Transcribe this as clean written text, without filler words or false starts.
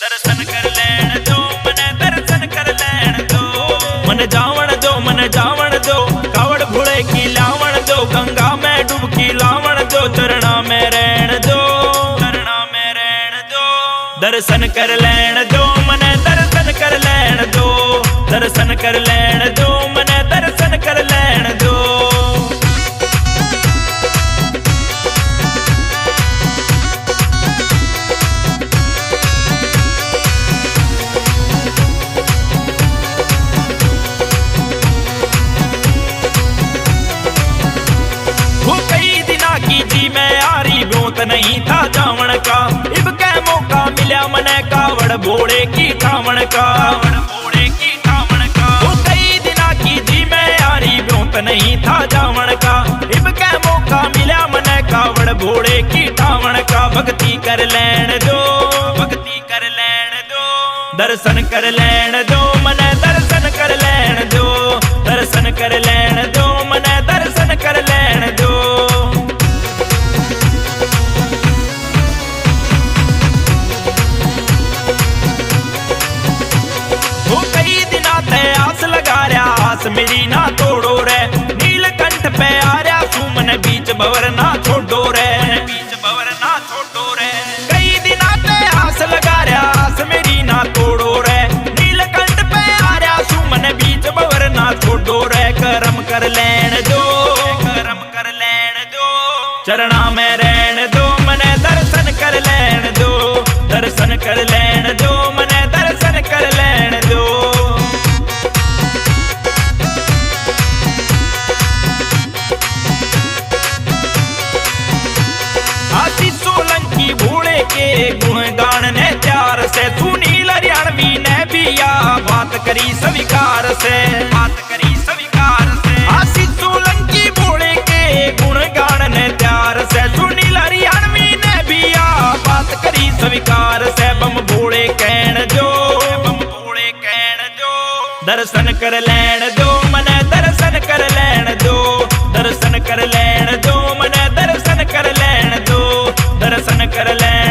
दर्शन कर लैण दो मने दर्शन कर लैण दो। मन जावण दो मन जावण दो, कावड़ भोले की लावण दो, गंगा में डुबकी लावण दो, चरणा में रहण दो, चरणा में रहण दो। दर्शन कर लैण दो मने दर्शन कर लैण दो, दर्शन कर लैण दो मने दर्शन कर लैण दो। नहीं था जावण का, इब कै मौका मिला मने कावड़ भोले की ठावण का, भोले की ठावण का। वो कई दिना की जी मैं यारी ब्योंत नहीं था जावण का, इब कै मौका मिला मने कावड़ भोले की ठावण का। भक्ति कर लैण दो भक्ति कर लैण दो, दर्शन कर लैण दो मने दर्शन कर लैण दो, दर्शन कर लैण दो मने दर्शन कर लैण दो। मेरी ना तोड़ो रे, नीलकंठ पे आ रहा सुमन बीच बवर ना छोड़ो रे, बीच बवर ना छोड़ो रे। कई दिना पे आस लगा रहा आस मेरी ना तोड़ो रे, नीलकंठ पे आ रहा सुमन बीच बवर ना छोड़ो रे। करम कर लैण दो करम कर लैण दो, चरणा में रहण दो मने दर्शन कर लैण दो, दर्शन कर लैण दो मने दर्शन कर लैण दो। भोले के गुणगान ने प्यार से सुनील हरियाणवी ने भी या बात करी स्वीकार से, बात करी स्वीकार से। आशीष सोलंकी भोले के गुणगान ने प्यार से सुनील हरियाणवी ने भी या बात करी स्वीकार से। बम भोले कहण दो बम भोले कहण दो, दर्शन कर लैण दो मने दर्शन कर लैण दो, दर्शन कर लैण दो मने दर्शन कर लैण दो, दर्शन कर लैण